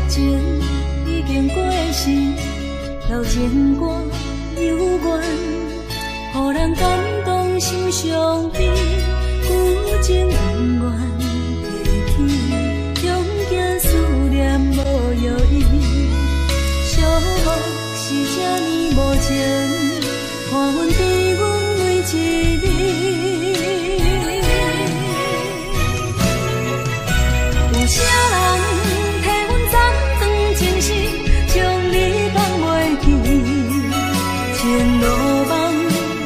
情已经过时，老情歌犹原，予人感动心伤悲，旧情永远提起，用行思念无药医，寂寞是这呢无情，看阮比阮每一日。有啥人替阮暂断情丝，将你放袂记？前路梦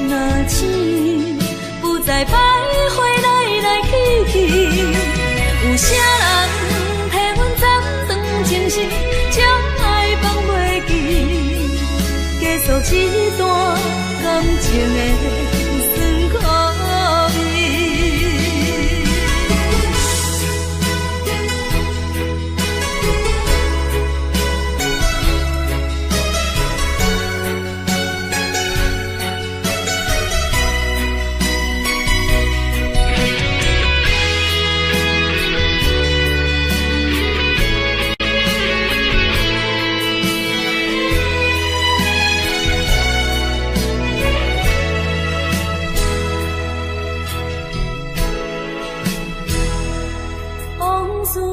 若醒，不再徘徊来来去去。有啥人替阮暂断情丝，将爱放袂记？结束一段感情的酸苦味。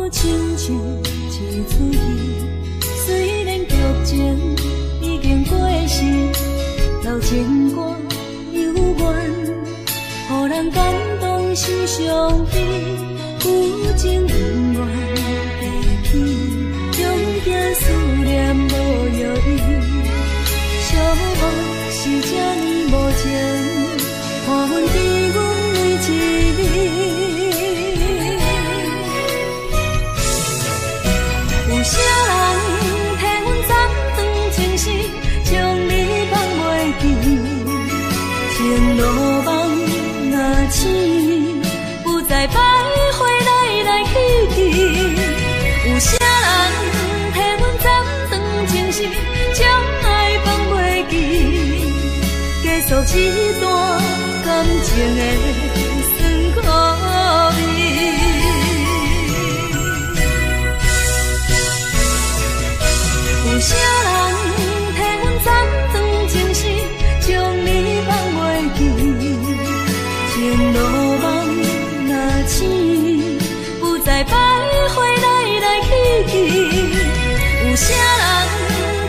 亲像一出戏，虽然剧情已经过时，老情歌犹原，予人感动心伤悲，旧情永远提起，用行思念无药医，寂寞是这呢无情，看阮比阮每一日。有啥人替阮暂断情丝，将你放袂记？前路梦若醒，不再徘徊来来去去。有啥人替阮暂断情丝，将爱放袂记？结束一段感情的酸苦味。有啥人替阮暂断情丝，将你放袂记？前路梦若醒，不再徘徊来来去去。有啥人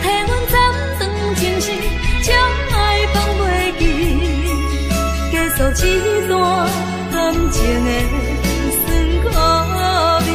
替阮暂断情丝，将爱放袂记？结束一段感情的酸苦味。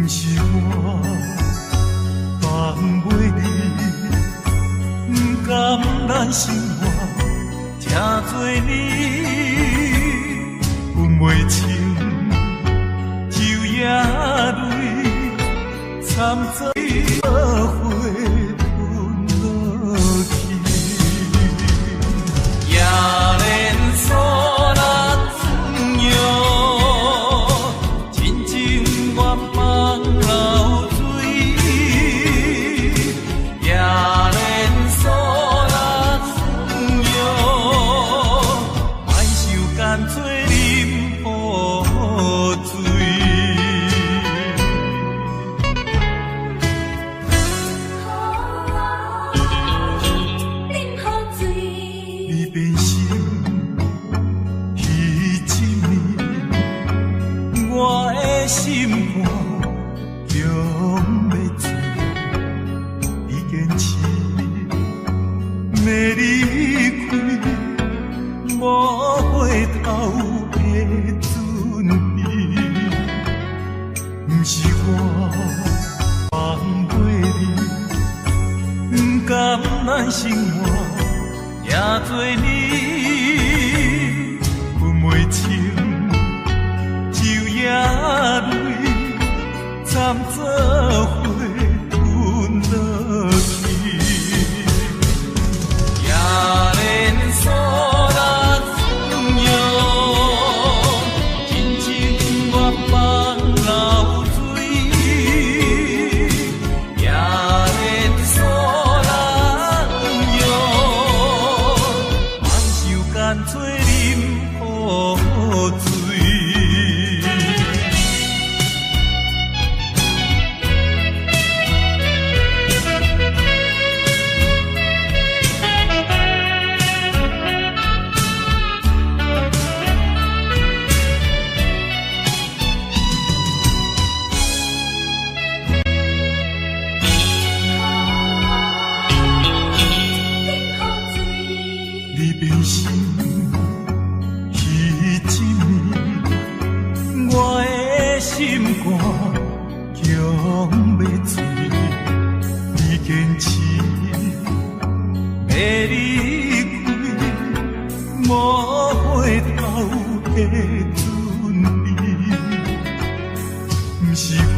是我放袂你，不甘咱生活听做你，分袂清昼夜泪，惨做花吞落去，也连锁。咱生活也做你，分袂清昼夜泪，惨做花吞落去，也连锁咱相拥，真情愿放流水，也连锁。干脆饮雨水。你变心。心肝强要醉，你坚持要离开，无回头的准备。不是我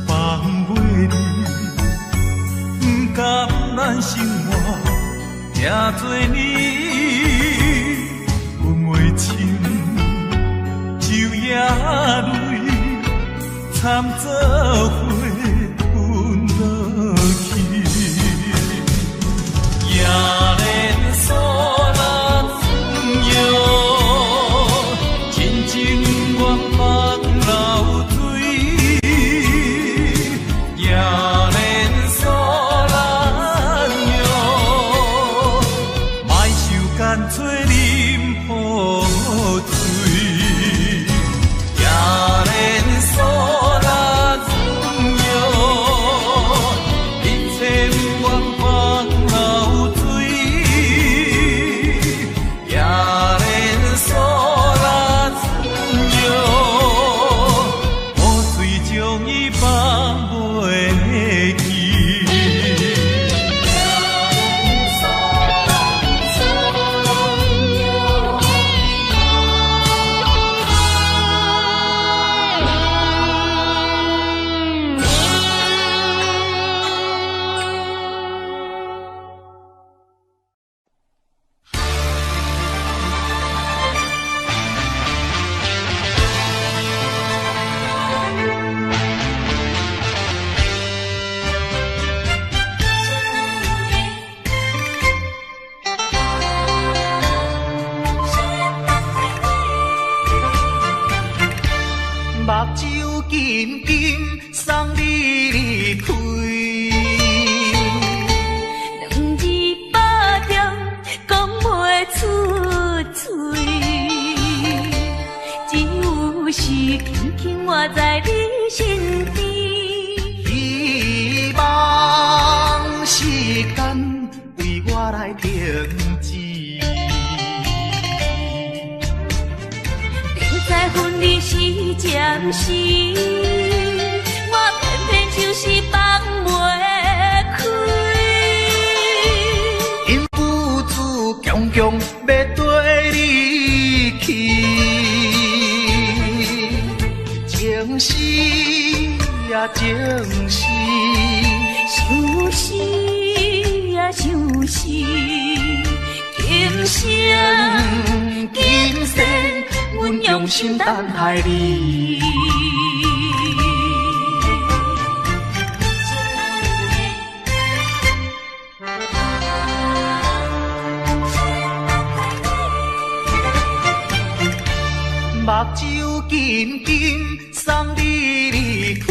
放袂你，不甘咱生活听做你，分袂清。夜泪惨做花吞落去，也连锁咱相拥，真情愿放流水，也连锁咱拥，莫受干脆饮雨水。目睭紧紧送你离开，两字百点讲袂出嘴，只有是轻轻活在你身边。希望时间为我来停止。在分离时渐时。强要跟你去，情死呀情死，想死呀想死，今生今世，阮用心等待你。目睭紧紧送你离开，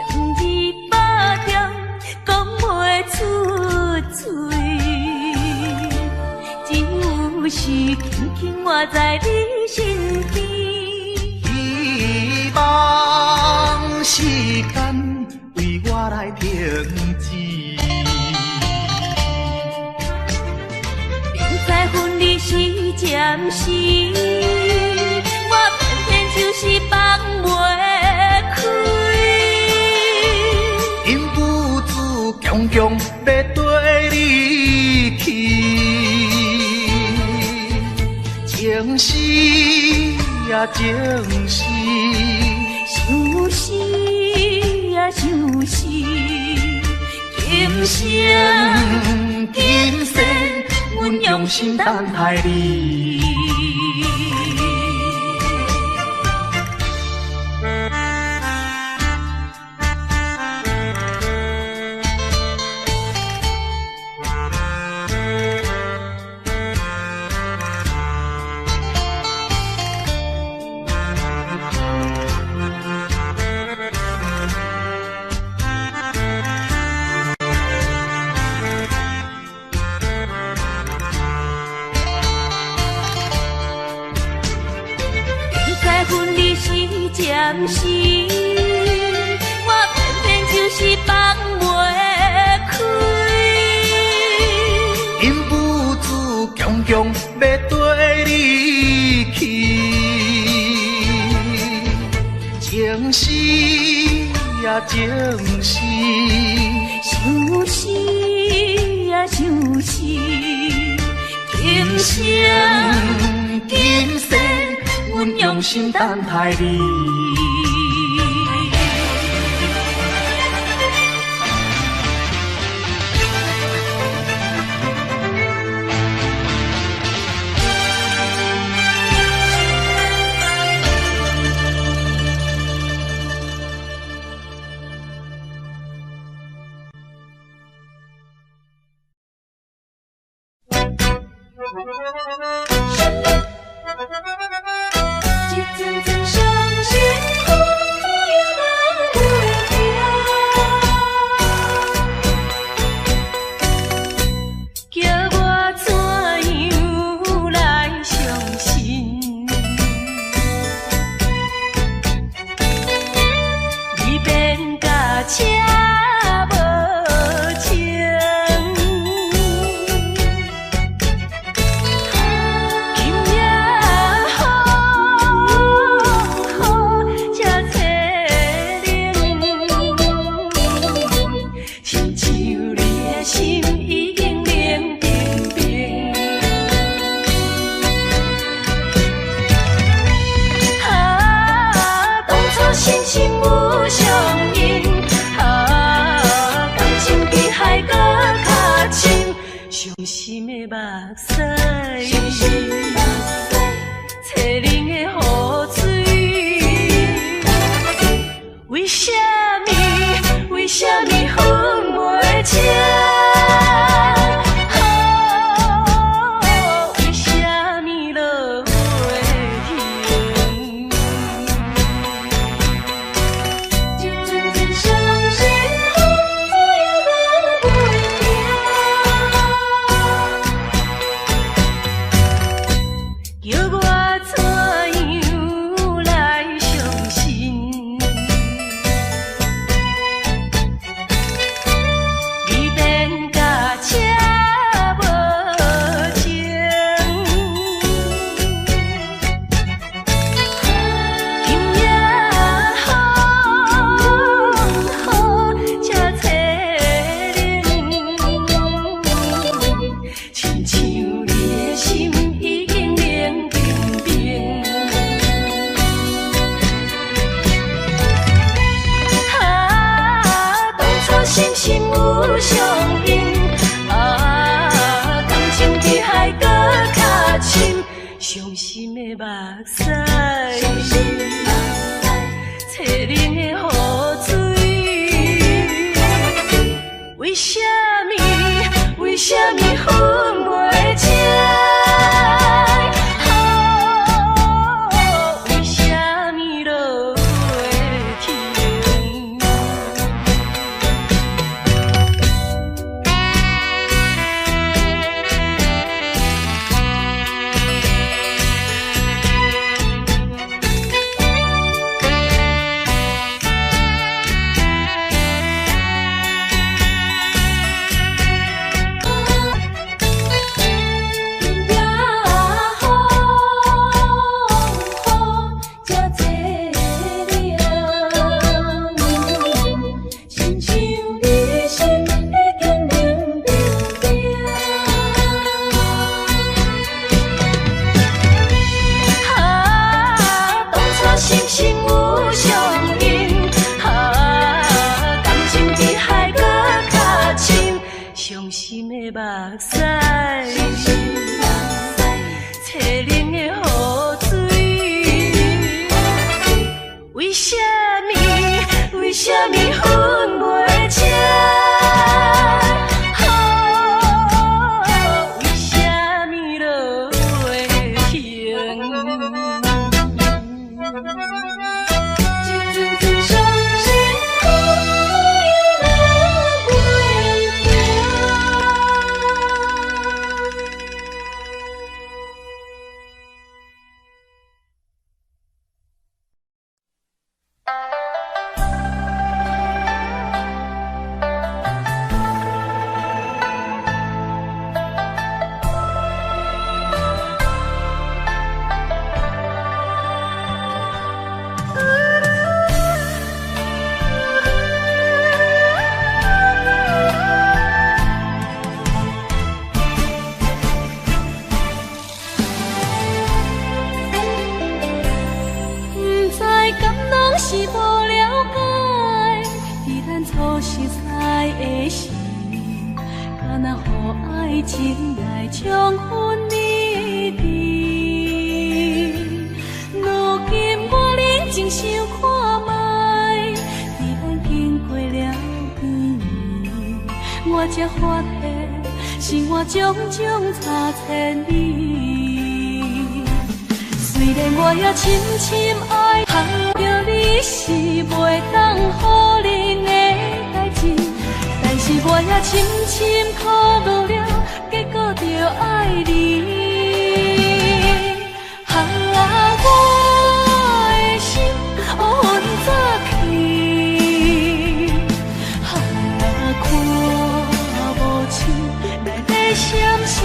两字百点讲袂出嘴，只有是轻轻活在你身边。希望时间为我来停止。在分离时暂时，我偏偏就是放袂开。因父子强强要跟你去，情死呀情死，想死呀想死，今生今世，阮用心等待你。暂时，我偏偏就是放袂开。因父子强强要跟你去，情死呀情死，想死呀想死，今生今世，阮用心等待你。一阵阵伤心风左右来回听，叫我怎样来相信？你变甲车无情。心情无相应，感情比海搁较深，伤心的目屎，淬冷的雨水，为什么为什么分袂清？心心有相印，啊，感情比海搁较深，伤心的目屎，淬冷的雨水，为什么？为什么分袂清？为什么落袂停？伤心的目屎，淬冷的雨水，为什么？为什么分袂清？为什么落袂停？是无了解，伫咱初识在的时，敢若予爱情来冲昏你智。如今我认真想看卖，伫咱经过了几年，我才发现生活种种差千里。虽然我也深深爱着你是袂当予人的代志，但是我也深深苦恼了，结果着爱你。我的心温早起，看无像来在闪烁。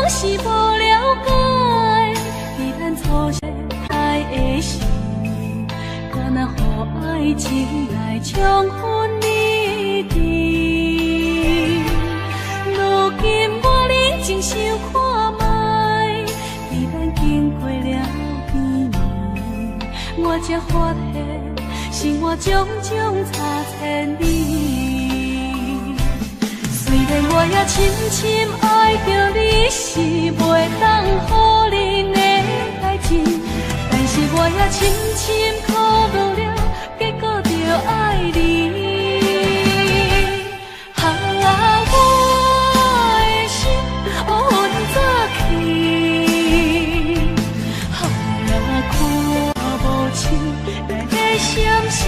是无了解，伫咱初识爱的时，敢若予爱情来冲昏你智。如今我认真想看卖，伫咱经过了几年，我才发现生活种种差千里。虽然我也深深爱着你是袂当予人的代志，但是我也深深苦恼了，结果着爱你。我的心温早起，看无像来在闪烁。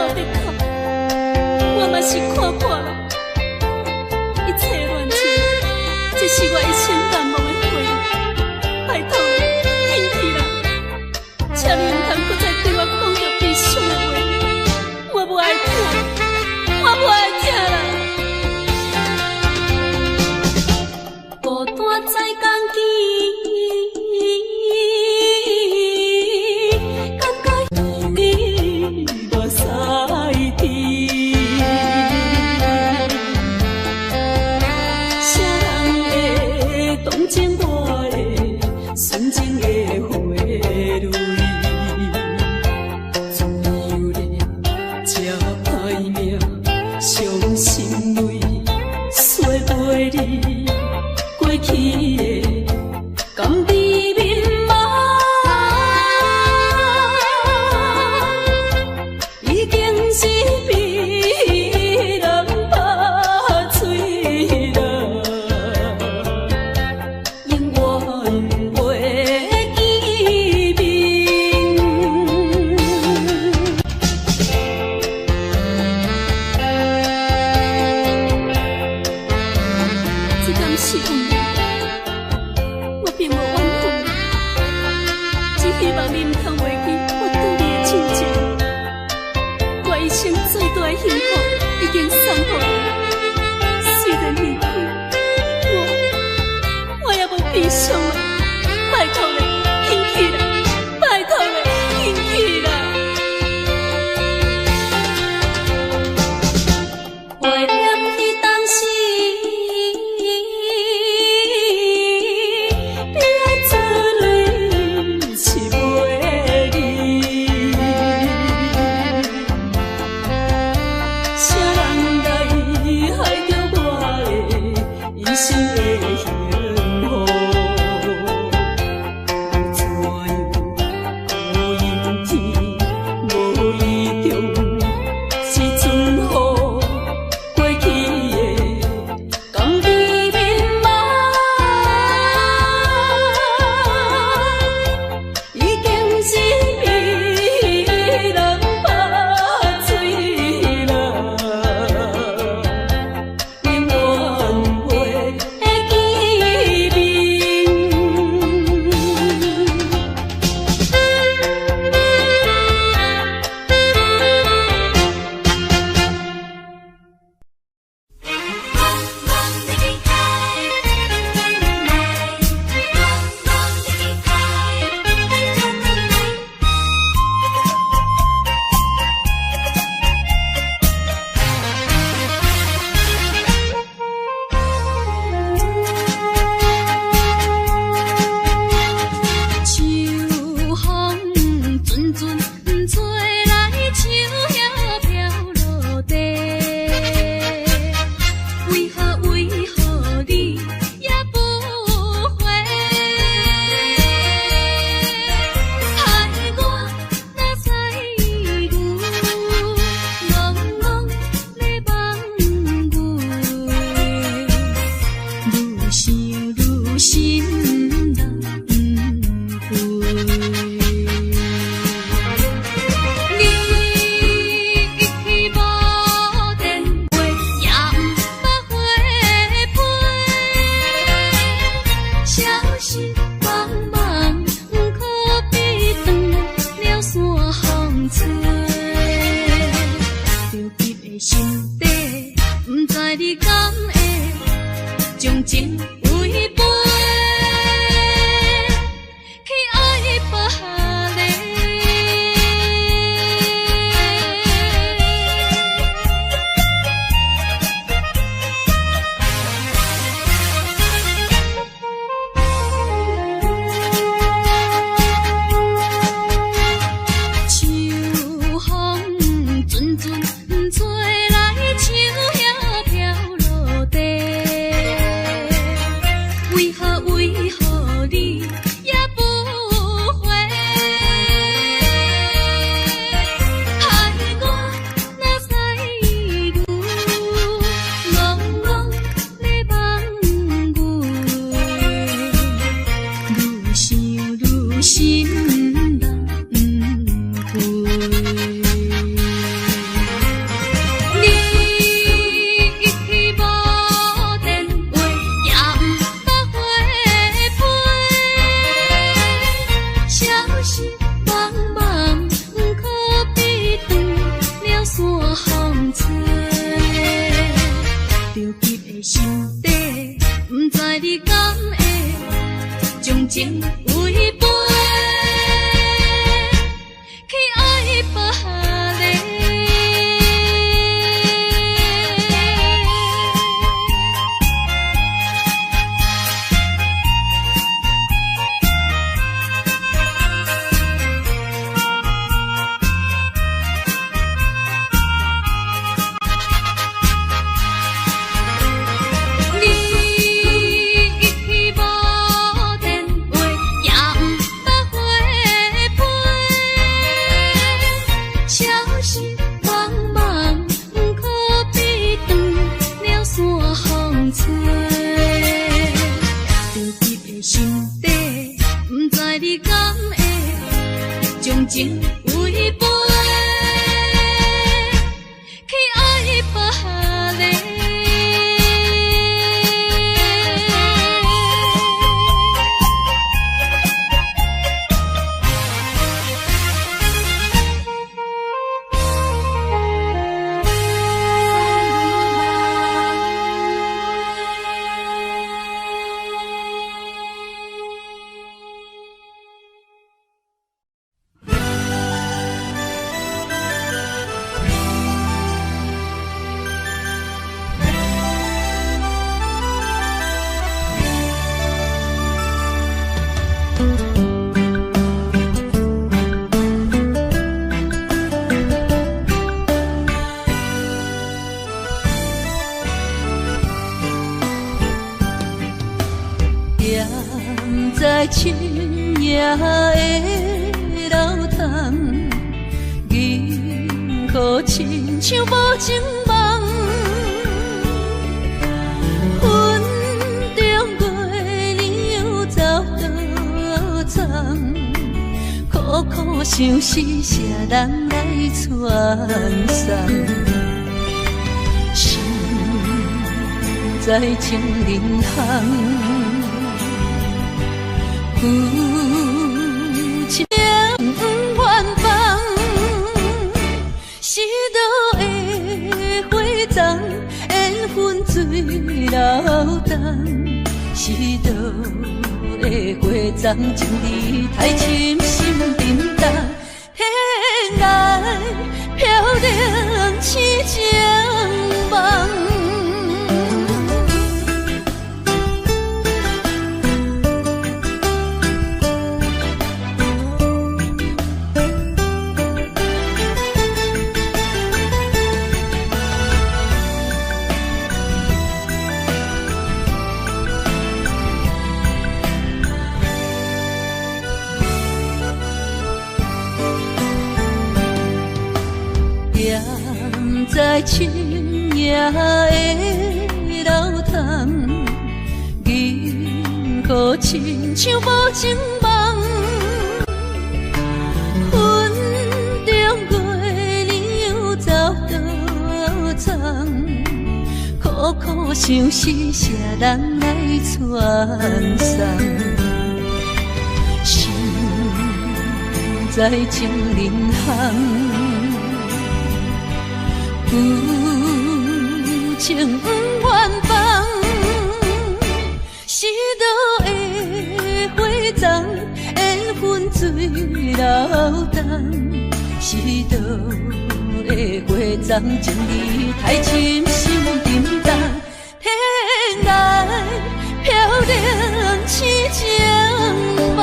在哭，我嘛是看破了，一切乱情，这是我一生难忘的回忆。拜托你，返去啦，请你唔通搁再对我讲着悲伤的话，我不爱听，我不爱听啦。孤单在江边。吹来秋叶飘落地。风吹，着急的心底，不知你敢会将情违背，去爱别个。情违背，去爱别个。在深夜的楼窗，银河亲像无情梦，云中月亮走倒藏，苦苦相思谁人来传送？心在情人行。有情远方，是倒的花丛，缘分水流动。是倒的花丛，情意太深，心沉重。天涯飘零痴情梦。在深夜的楼窗，银河亲像无情梦，云中月亮走倒藏，苦苦相思谁人来传送？心在情人行。有情远方，是倒的花丛，缘分水流动。是倒的花丛，情意太深，心沉重。天涯飘零痴情梦。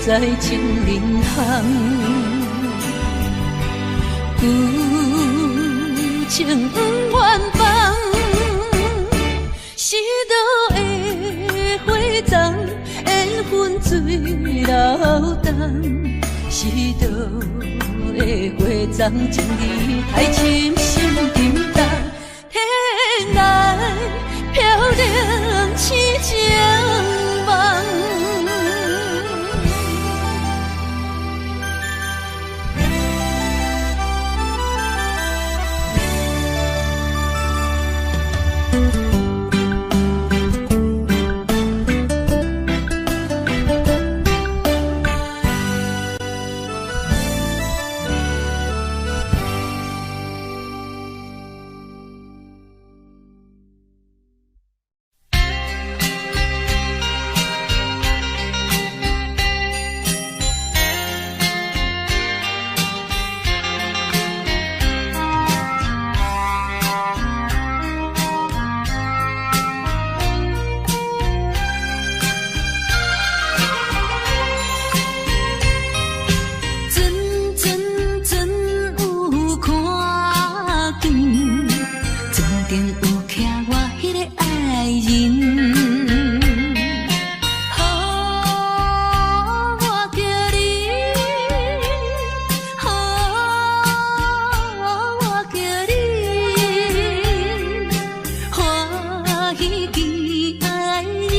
在情人行，有情远方，是倒的花丛，缘分水流动。是倒的花丛，情意太深，心沉重。定有徛我迄个爱人。我叫你，我叫你，欢喜期爱人。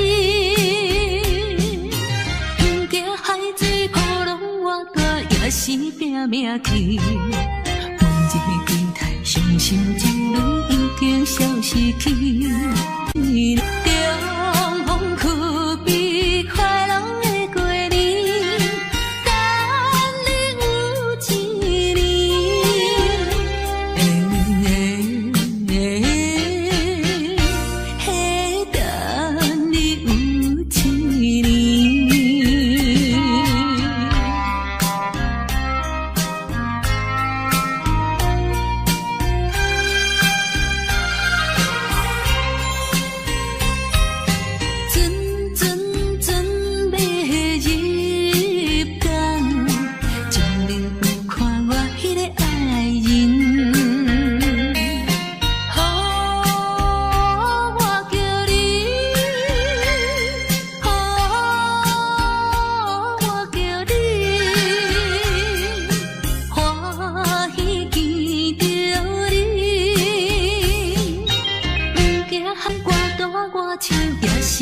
不惊海水波浪我大，也是拼命去。伤心情侣已经消失去，重逢区别快乐的过年，等你有一年，等你有一年。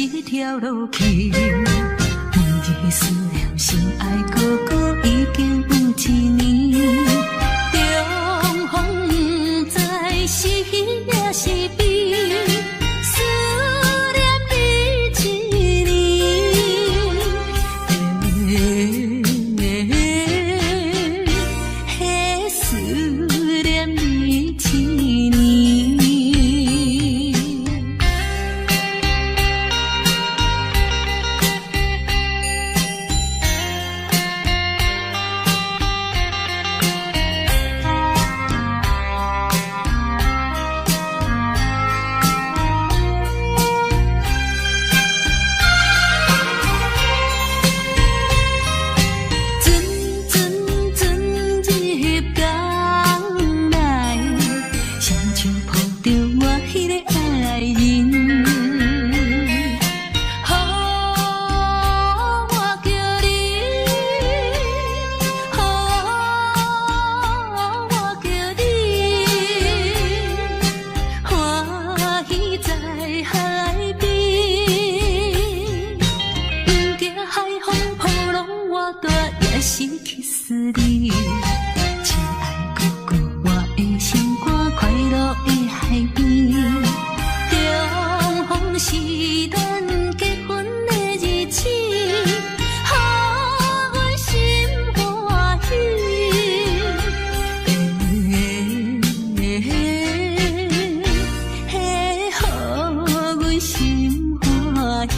一条路去，每日思念心爱哥哥已经有一年，重逢不知是喜也是悲，思念你一年，思念你一年。是去思你，亲爱哥哥，我的心肝快乐的海边，重逢是咱结婚的日子，予阮心欢喜，予阮心欢喜。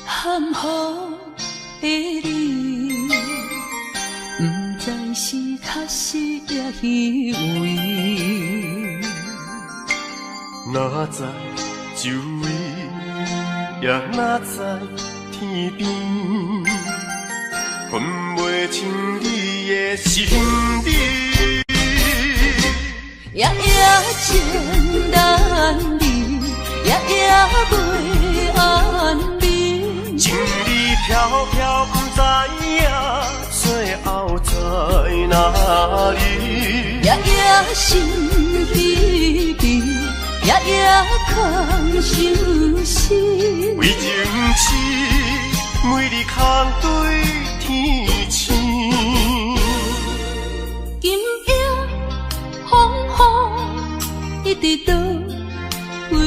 含糊的你，不知是确实也虚伪。哪知周围，也哪知天边，分袂清你的心理。夜情难离，夜袂安眠。情理飘飘，不知影最后在哪里。夜心悲悲，夜空相思。伫倒位？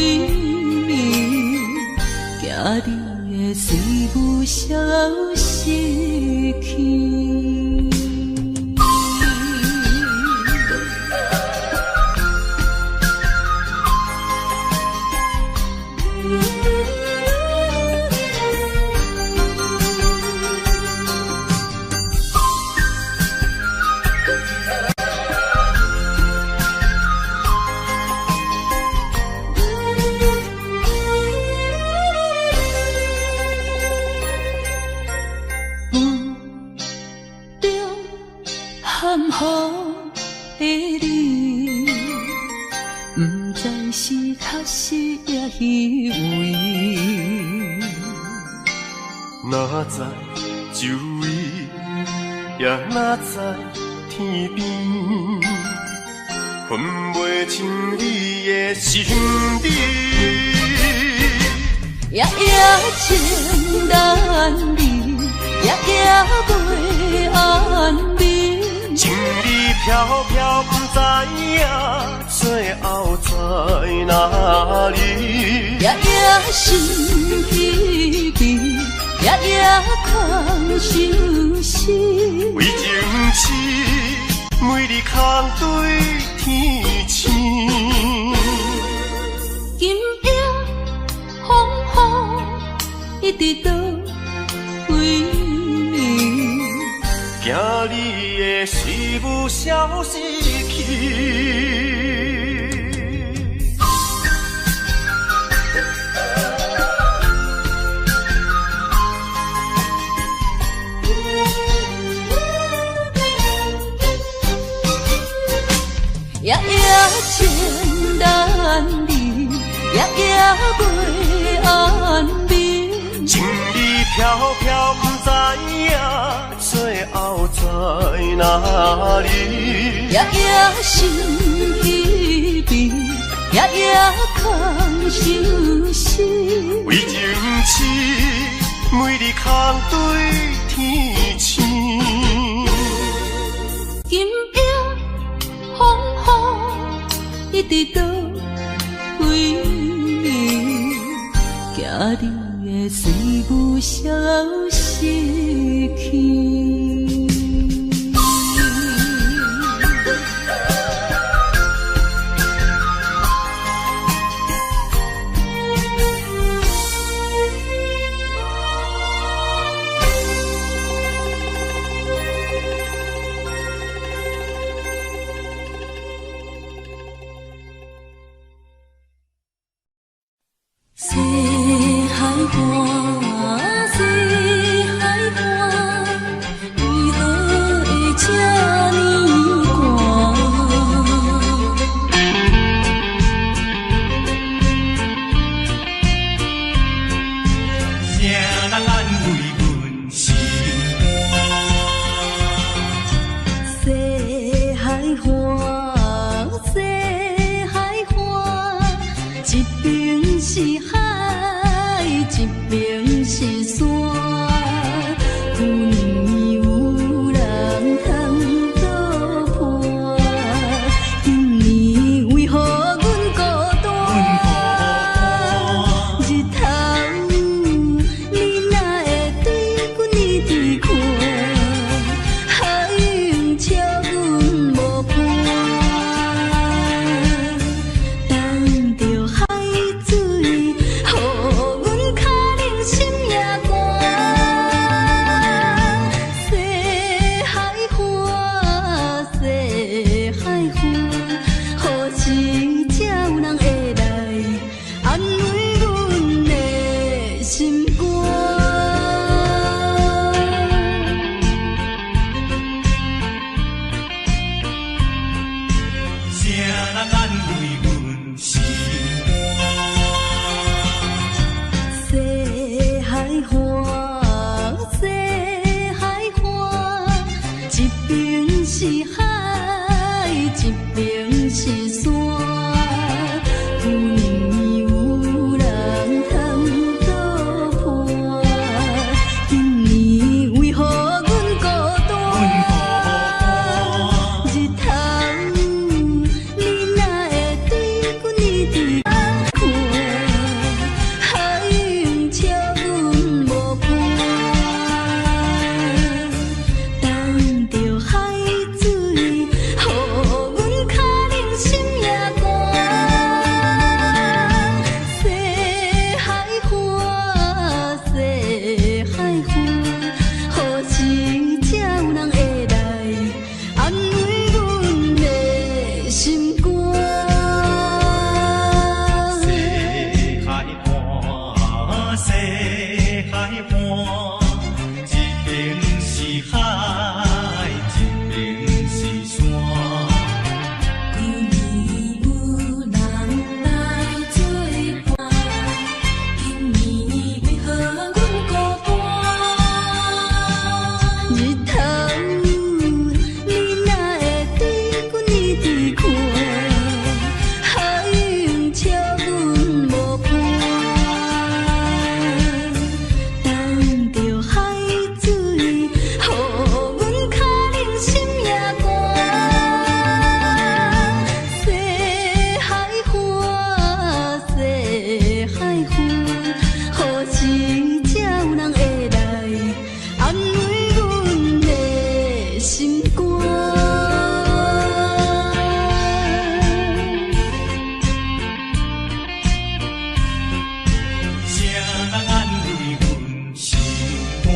惊你的随舞消失去。哪知周围，也哪知天边，分袂清你的心理。夜夜情难离，夜夜袂安眠。情意飘飘，不知影最后在哪里。夜夜心稀微。夜夜空相思，为情痴，每日空对天星。今夜风雨一直倒位？惊你的随舞消失去。夜夜情难离，夜夜袂安眠。情意飘飘，不知影最后在哪里。夜夜心稀微，夜夜空相思。为情痴，每日空对天星。今夜一直倒位？惊你的随舞消失去。西海岸，一边是海，一边是山。旧年有人来作伴，今年为何阮孤单？日头，你哪会对阮一直看？海涌笑阮无伴。等着海水，予阮脚冷心也寒。西海岸，西海岸，何时才有人会来安慰阮的心肝？谁人安慰阮心肝？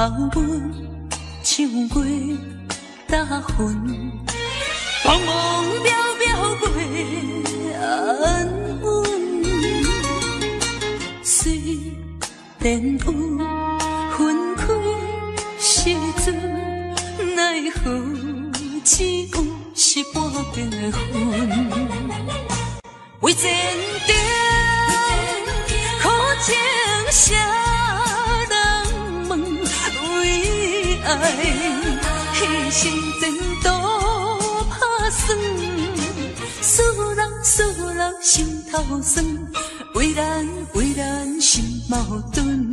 阮唱过大云，茫茫渺渺过安稳。虽然有分开时阵，奈何只有是半边的云。为前程苦情谁人问？为爱牺牲前途打算，思人心头酸，为咱心矛盾。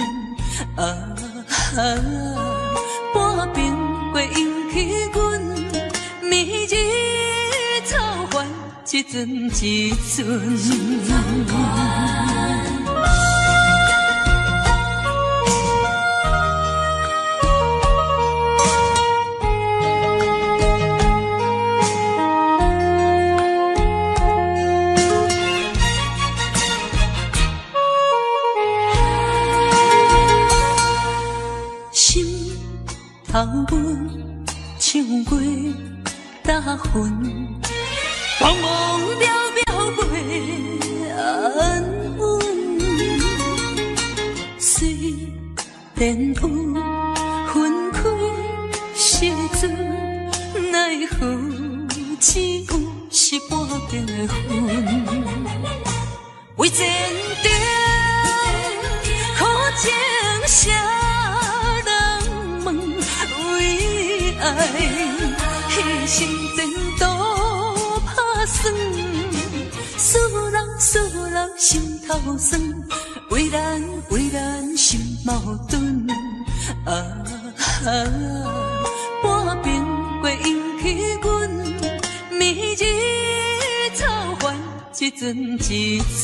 半边过引起阮迷日草原，一阵一阵。头阮唱过大云，茫茫渺渺过安稳。虽然有分开时阵，奈何只有是半边的云。为前程苦情谁爱牺牲前途打算，思人心头酸，为咱心矛盾。半边过引起阮迷日草原，一阵一阵。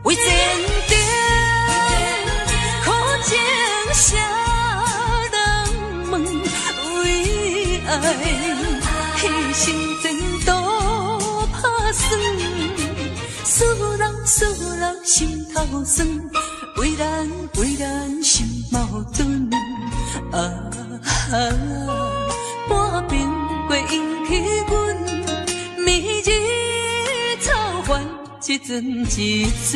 为前程苦情谁人问？为爱牺牲前途打算，思人心头酸，为咱心矛盾。半边过引起阮迷日草原，一阵一阵。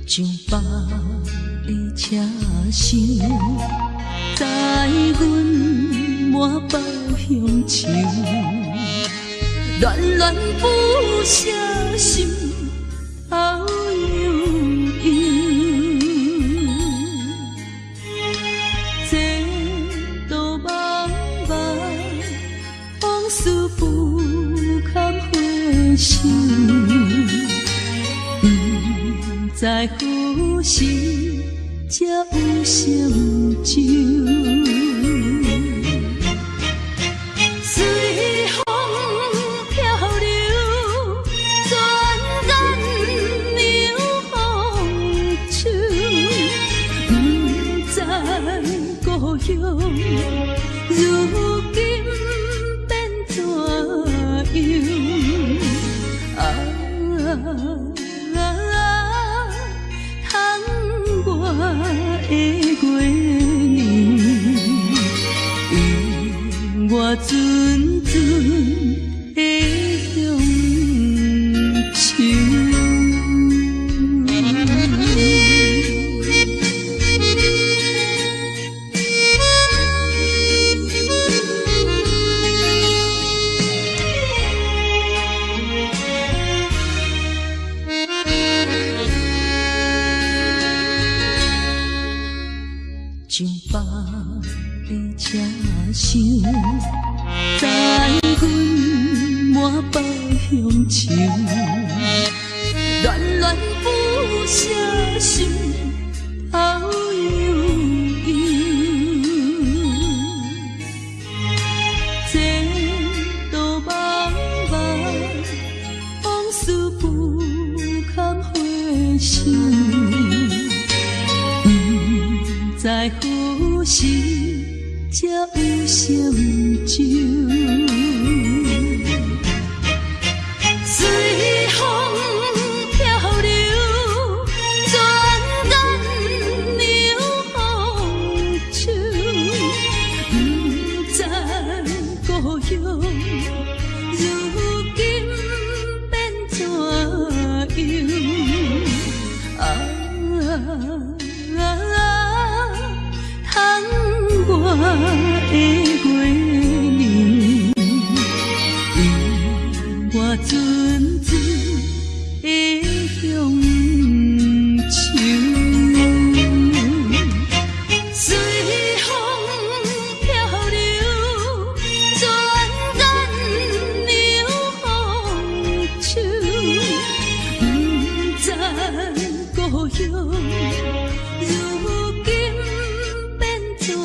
上北的车声，载阮满北乡愁，恋恋不舍心后悠悠。这道茫茫往事不堪回首。在何时才有成就？随风漂流，转眼流风手。不知故乡如今变怎样？阵阵的乡愁。像北的车厢，载阮满北乡愁，恋恋不舍心头悠悠。前途茫茫，往事不堪回首。在何时才有相聚？随风漂流，转眼流风手，不知故乡如今变怎样？我的月亮，引我阵阵的乡愁。随风漂流，转眼流风手，不知故乡如今变怎样？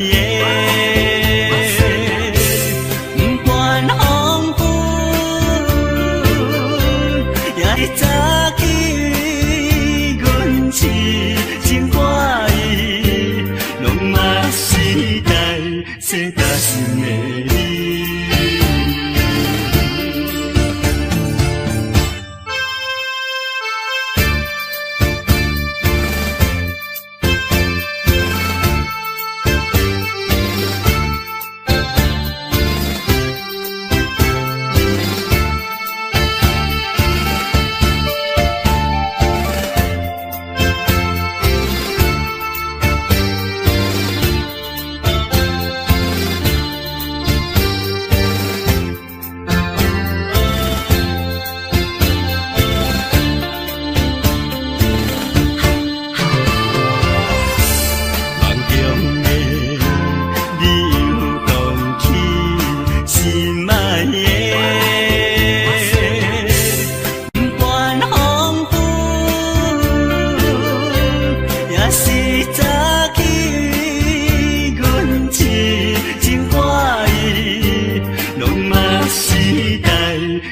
yeah. 世大心的你。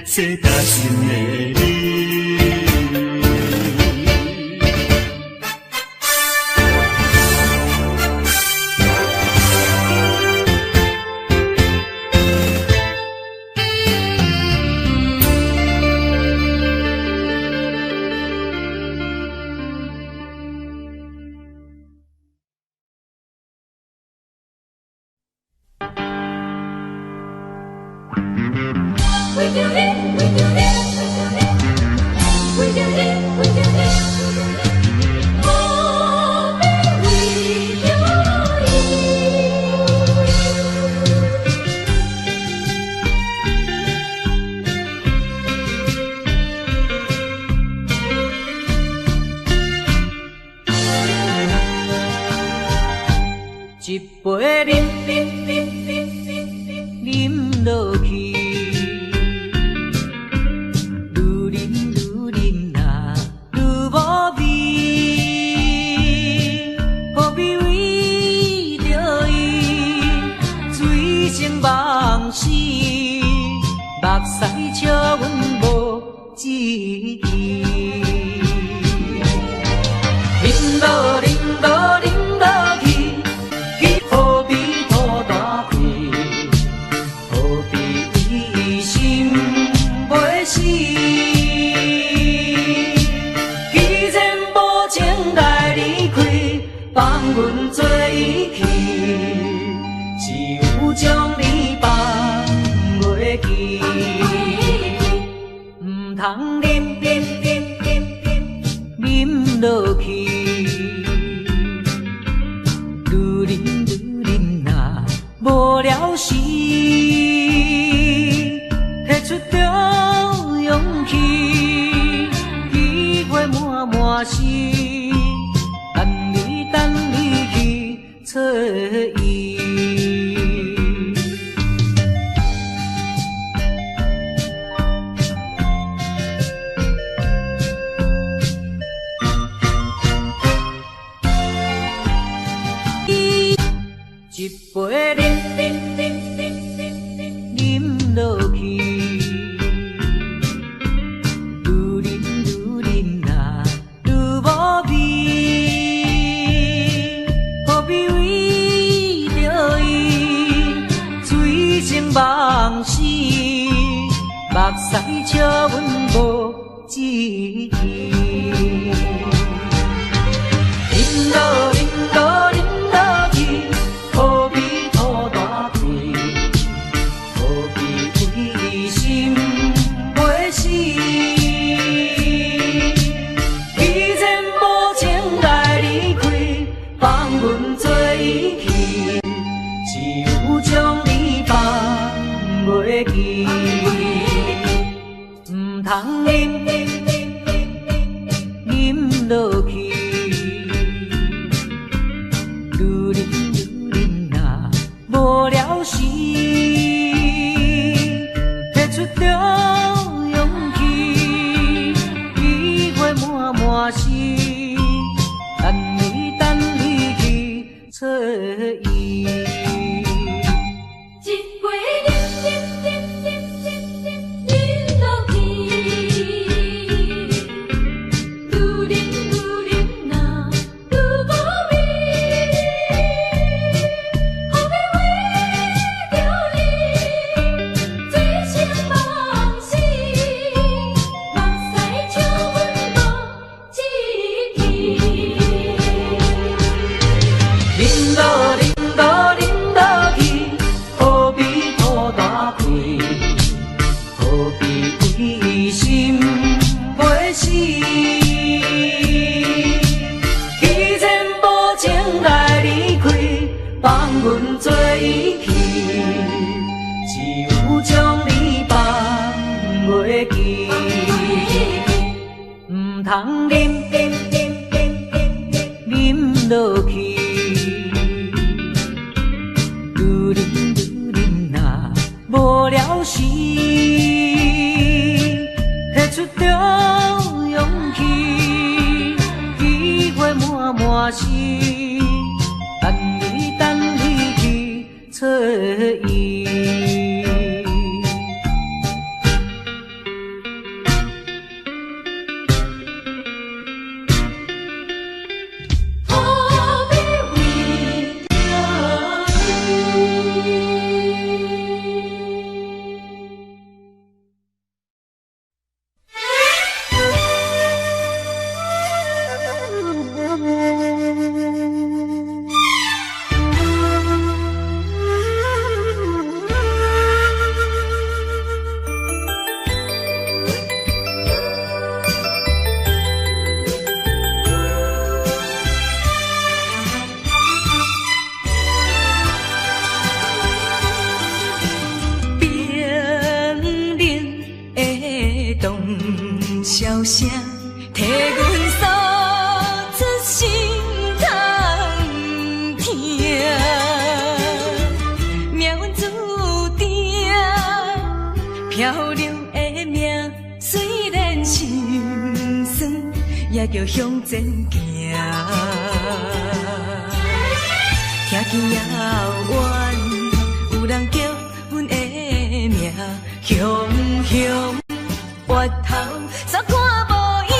世大心的你。We do it, we do it, we do it, we do it. Oh, we do it. 一杯饮落去。目屎笑阮无志气，饮落饮落饮落去，何必拖大气？何必为心袂死？既然无情来离开，放阮做伊去，只有将你放袂记。唔通饮落去，愈啉呐无了时，摕出着勇气，体会满心，等你去找伊。一杯饮落去，愈啉呐愈无味，何必为着伊醉生梦死？目屎笑阮无志气，饮落饮落去。何必拖大气？何必为心袂死？既然无情来离开，放阮做伊去，只有将你放袂记。唔通饮落去，愈啉无了时，摕出着勇气，体会满心，等你去找伊。做伊去，只有将你放袂记。唔通啉落去，愈啉若无了时，拿出着勇气，机会满心，等你去找伊。笑声替阮诉出心痛听，命运注定漂流的命，虽然心酸，也着向前行。听见遥远，有人叫阮的名，雄越头煞看无影，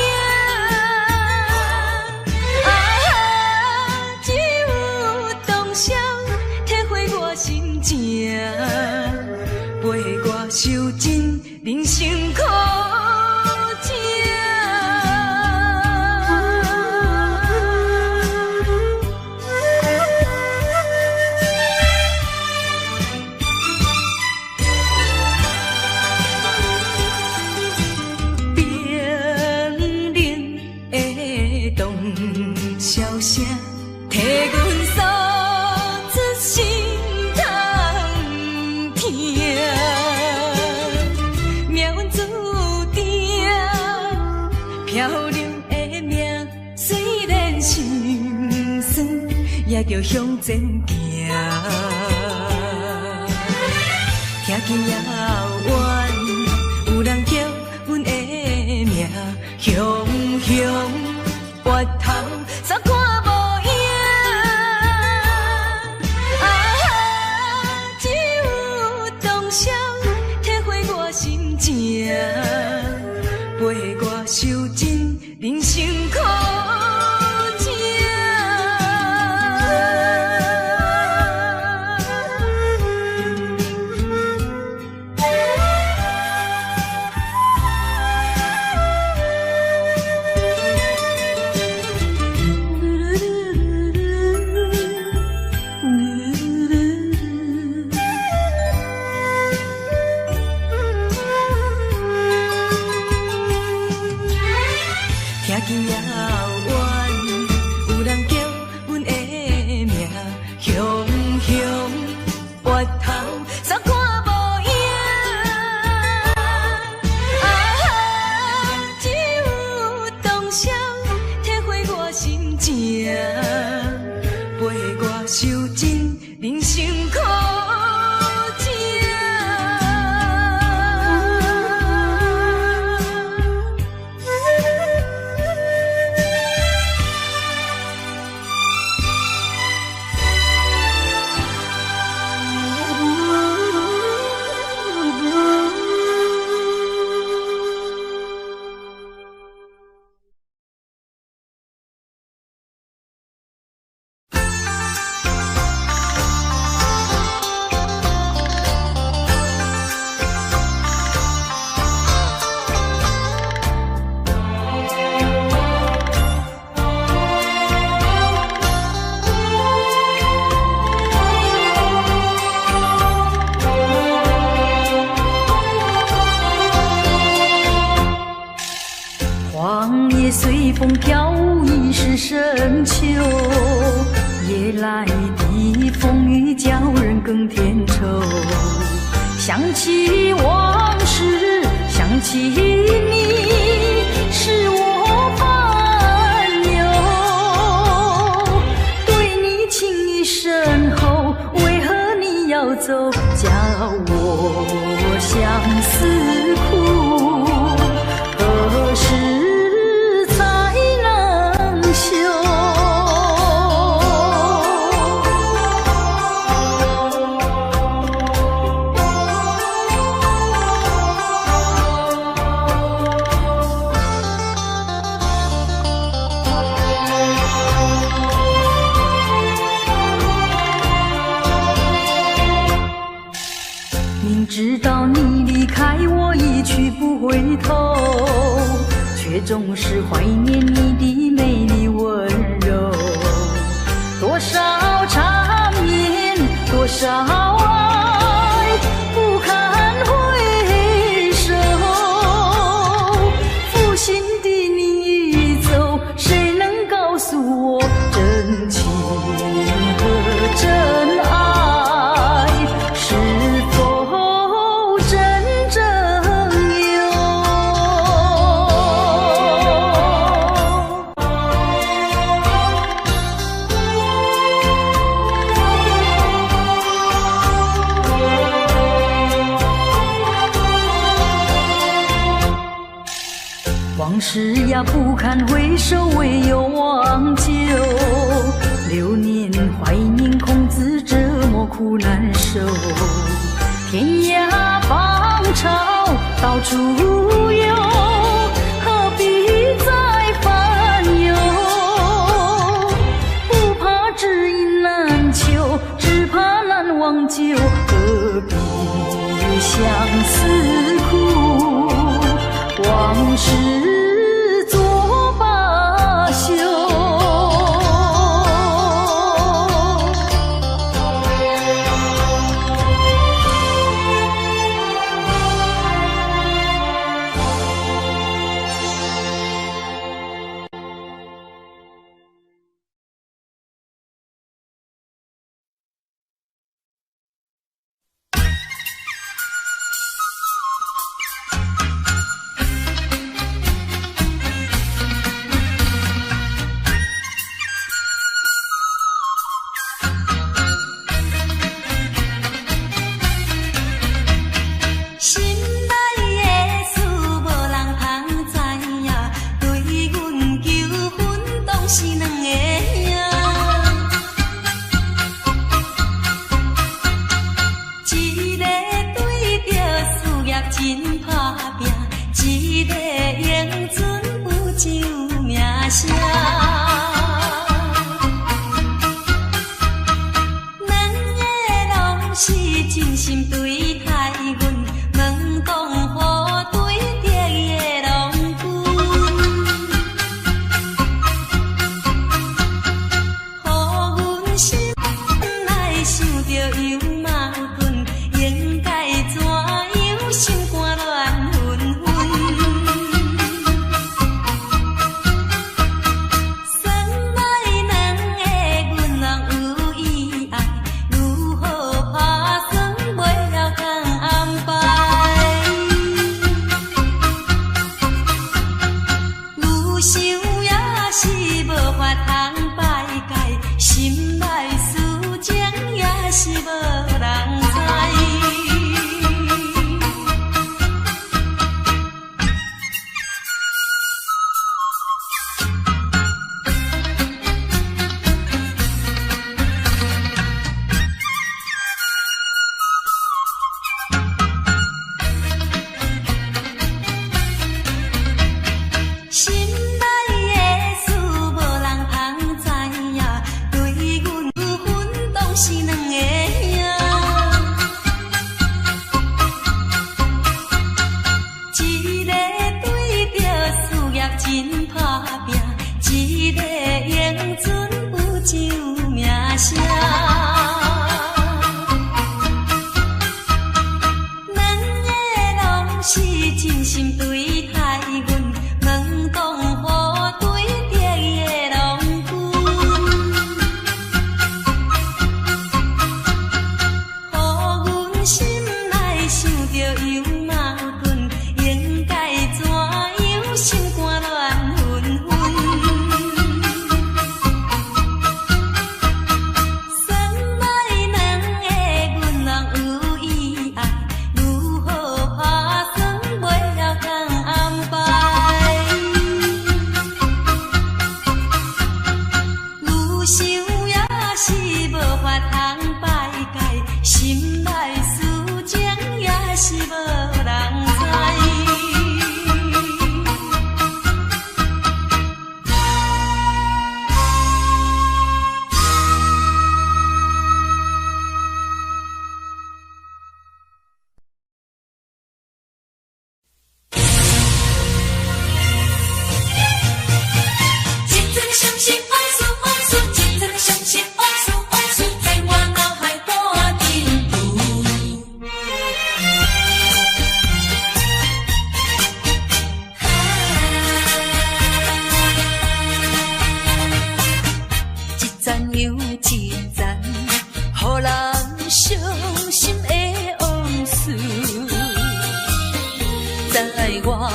只有当时体会我心情，陪我受尽人生苦情。笑声替阮诉出心痛听，命运注定漂流的命，虽然心酸，也着向前行。听见遥远，有人叫阮的名，雄越头煞看无影，只有当时体会我心情，陪我受尽人生苦情。听见遥远，有人叫阮的名，雄越头煞看无影，只有当时体会我心情，陪我受尽人生苦情。更添愁。想起往事，想起你，使我烦忧。对你情意深厚，为何你要走，叫我相思苦？何时才能休？明知道你离开我一去不回头，却总是怀念你的美丽温柔。多少缠绵，多少爱，不堪回首。负心的你一走，谁能告诉我真情和真爱是否真正有？往事呀不堪回首，唯有忘旧。流年怀念，空自折磨苦难受。天涯芳草到处有，何必再烦忧？不怕知音难求，只怕难忘旧。何必相思苦？往事作罢休。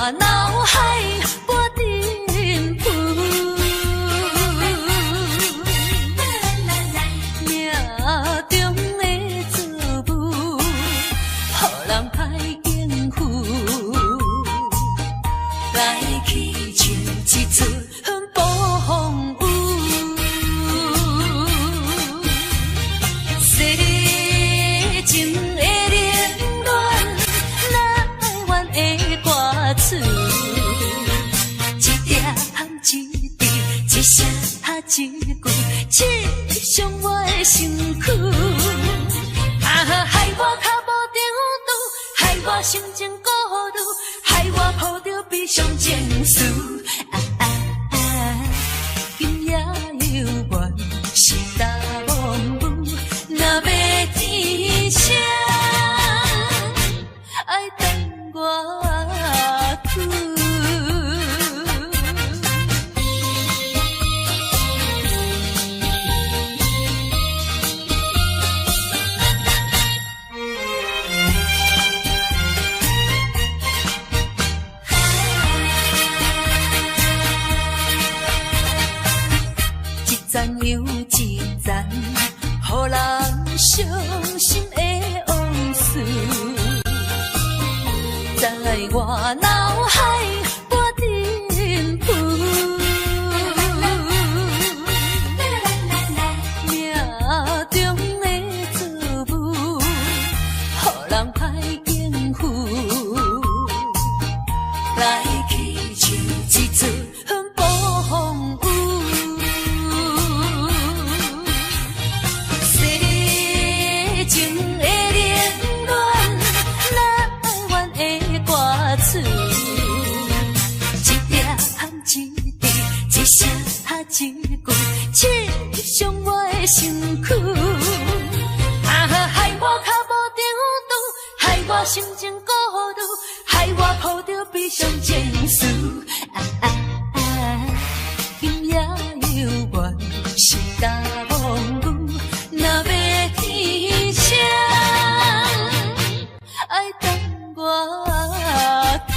我脑海波沉浮，命中的作物，予人歹应付，来去像一阵暴风雨。世情的冷暖，哪会怨的歌词？一点一滴，一声一句，刺伤我的身躯。害我脚无定拄，害我心情孤独，害我抱着悲伤情绪。今夜犹原是大梦雾，若要天声，爱等我去。一赞又一赞，予人伤心的往事，在我脑海波沉浮。命中的作物，予人歹应付，来去像一阵暴风雨。情的冷暖，哪会怨的歌词？一点一滴，一声一句，刺伤我的身躯。害我脚无定拄，害我心情孤独，害我抱着悲伤情绪。今夜犹原是大梦雾，若要天声，爱等我去。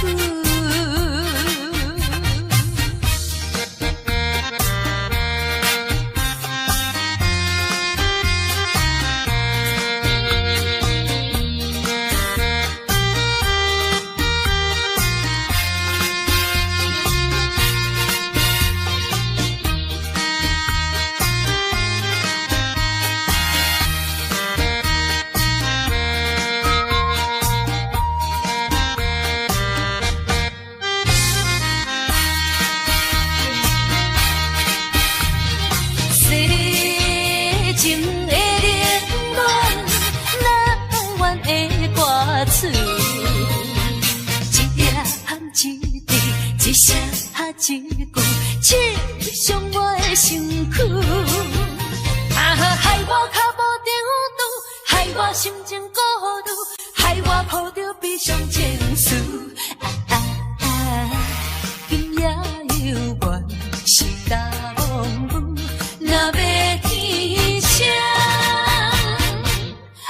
情的冷暖，哪会怨的歌词？一点一滴，一声一句，刺伤我的身躯。害我脚无定拄，害我心情孤独，害我抱着悲伤情绪。今夜犹原是大梦雾，若要天声，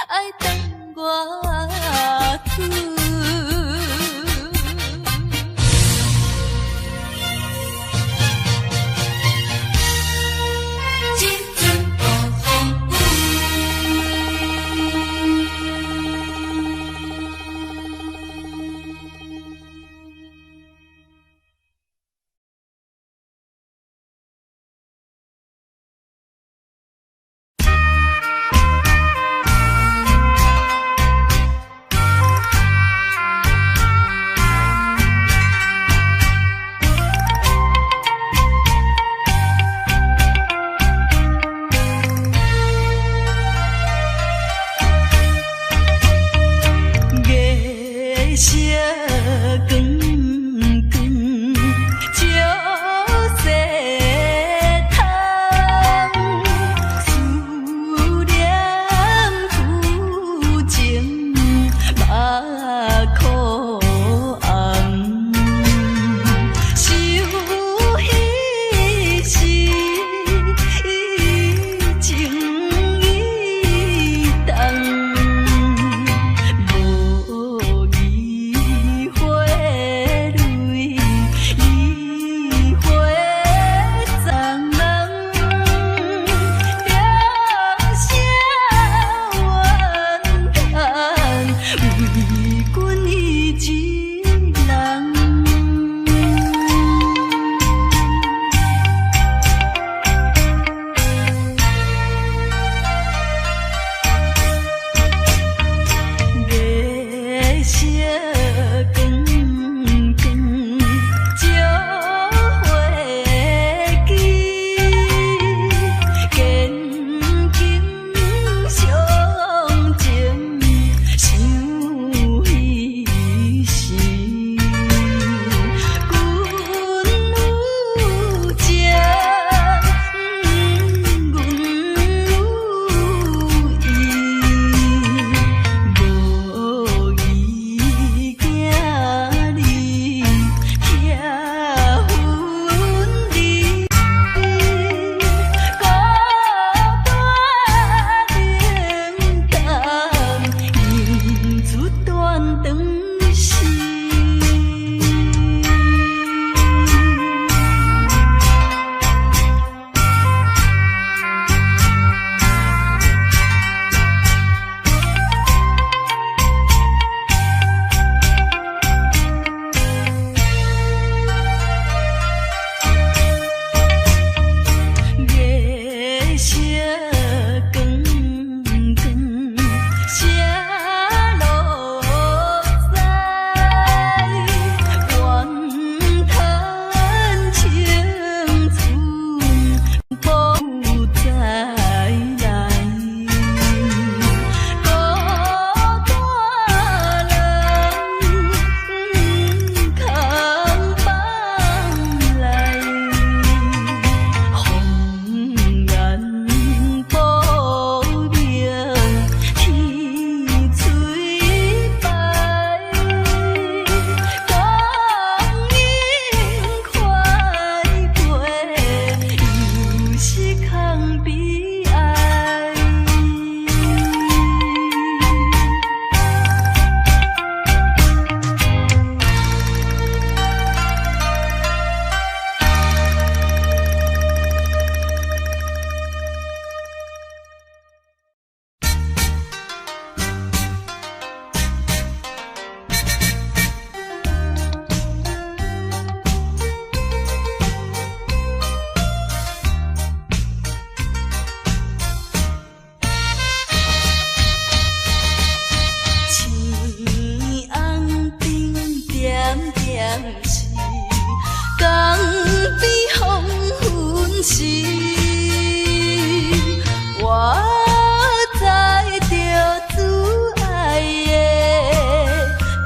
爱等我去。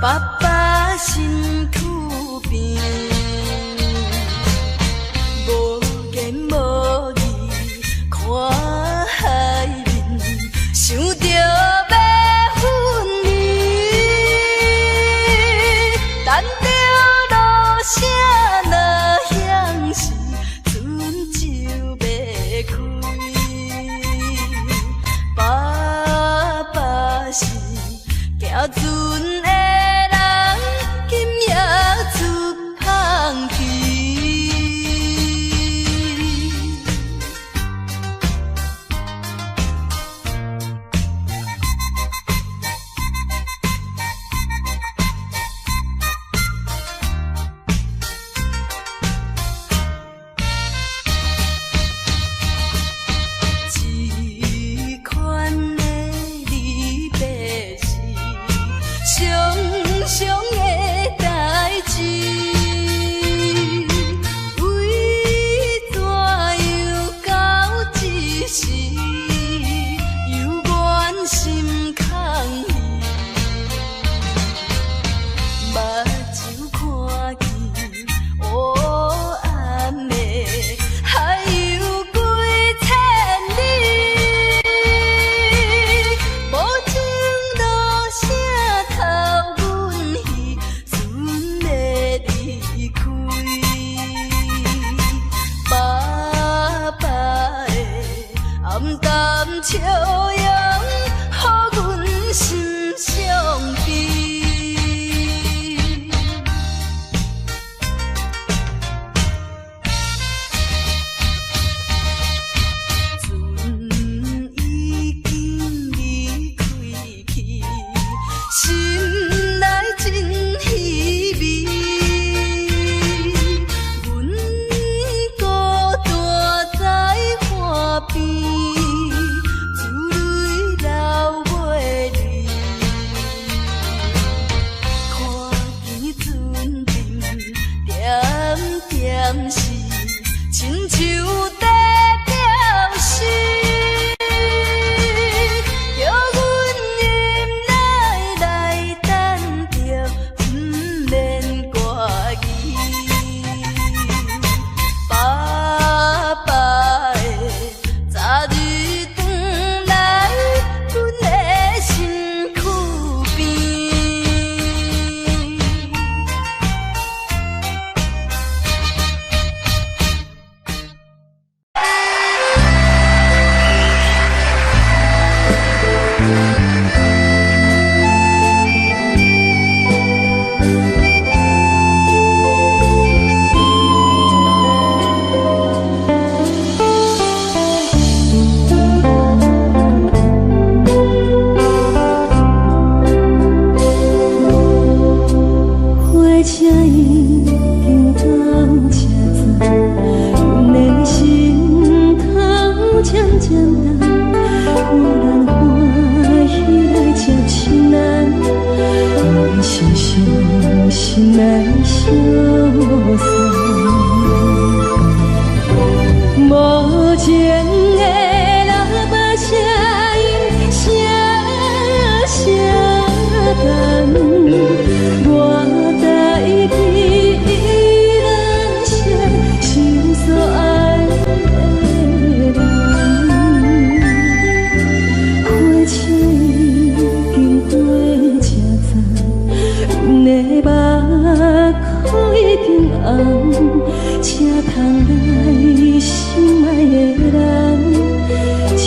爸爸身躯边，无言无语看海面，想着要分离，等着落声若响时，船就要开。爸爸是行船的。笑容，予阮心伤悲。船已经离开去，心内真稀微。阮孤单在海边。点是亲像在吊死，叫阮忍耐来等着，不免挂疑。爸爸的早日转来，阮的身躯边。心内消散，无情的喇叭声音声声等，我代替人生心所爱的人，花车已经过车站，阮的目眶已经红，才通来心爱的人，一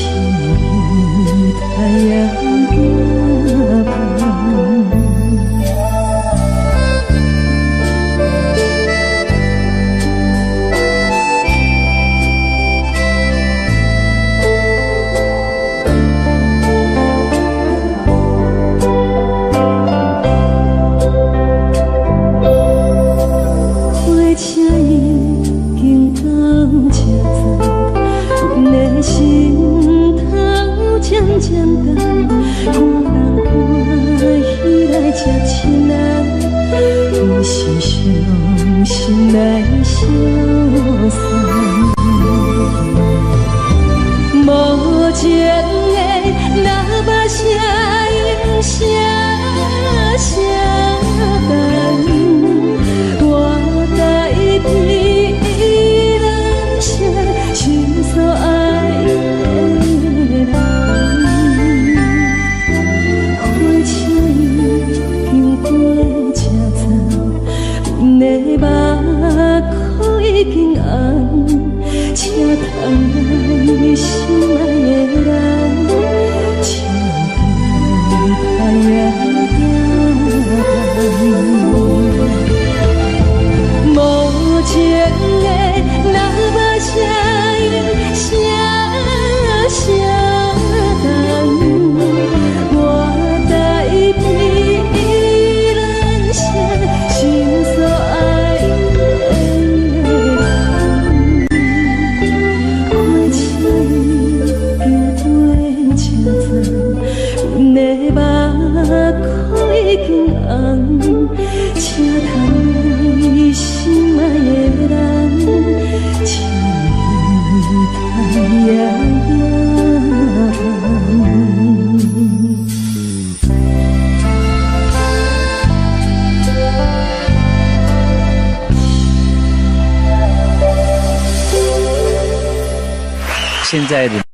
太阳大风。心头渐渐重，有人欢喜来接亲爱，有时伤心来消散。无情的喇叭声音声声现在的。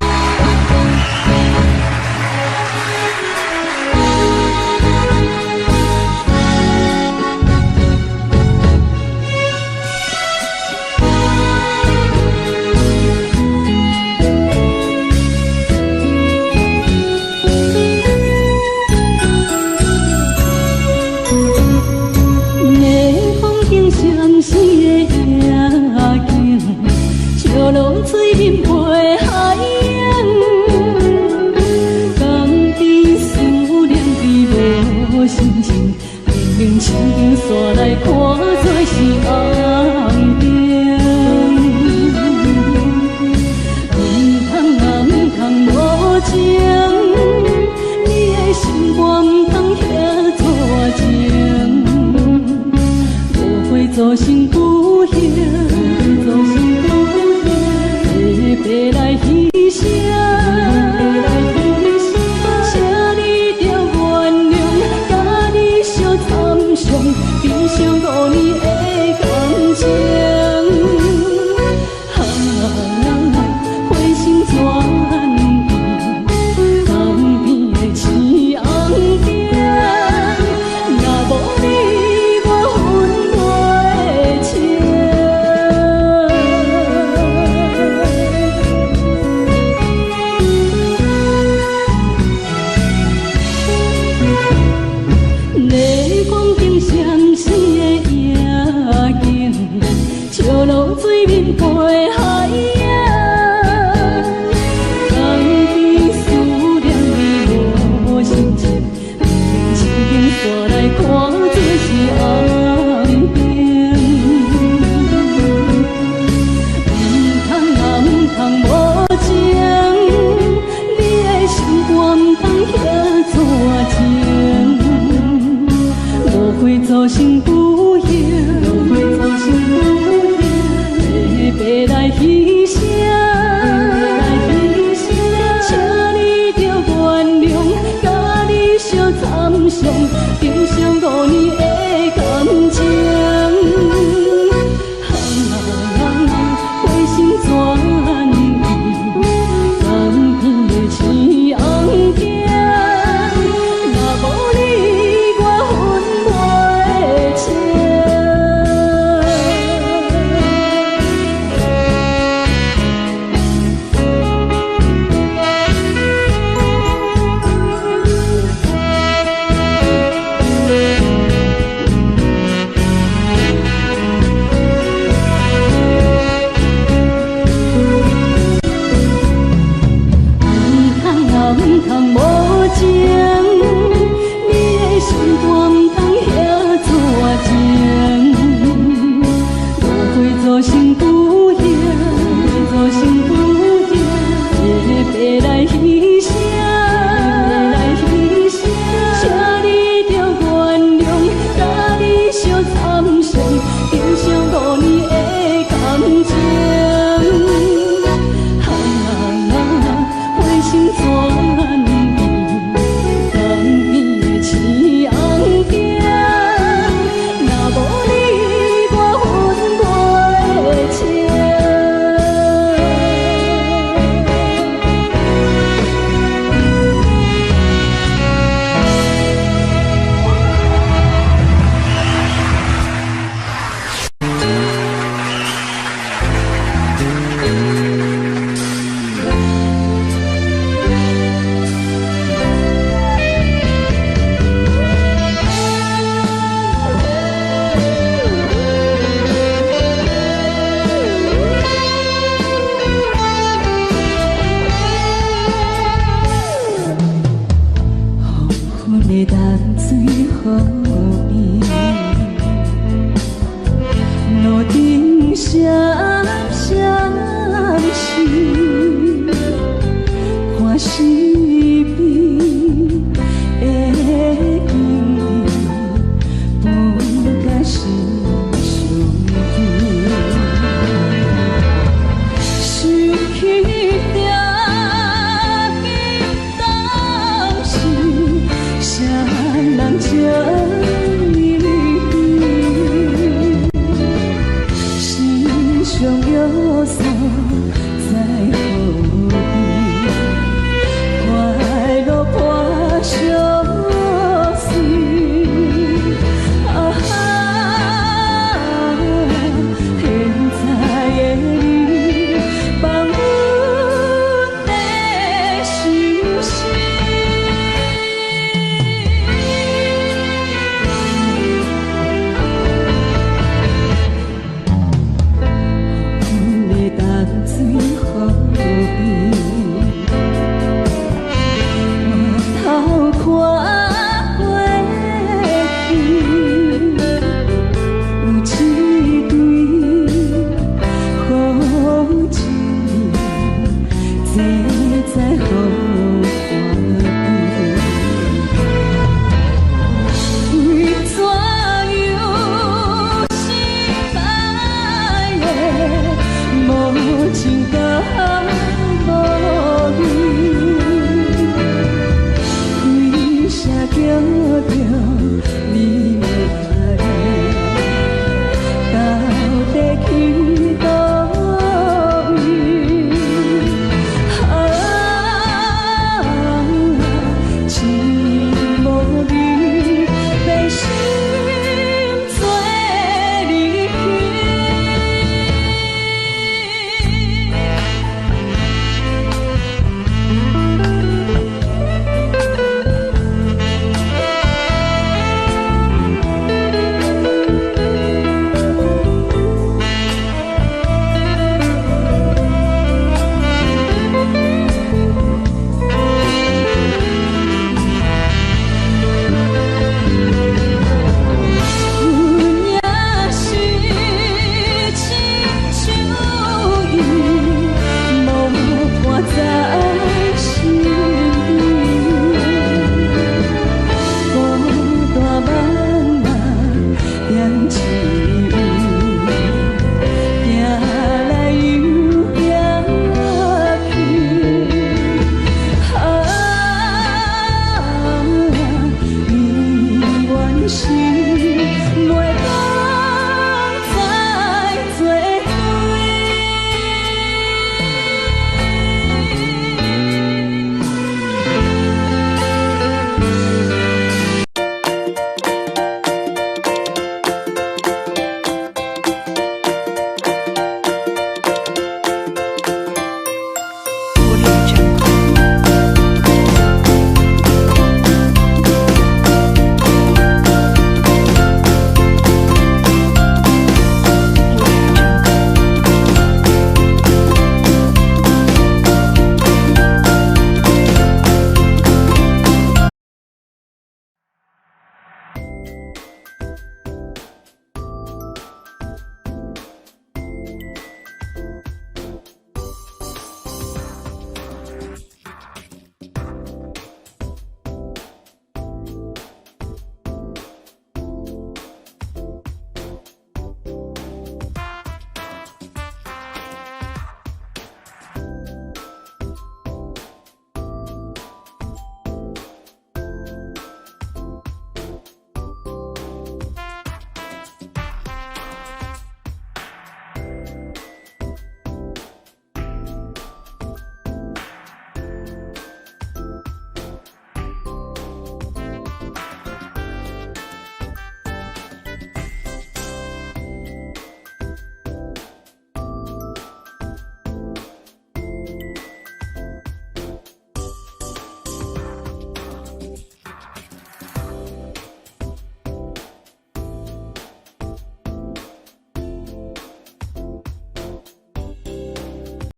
心。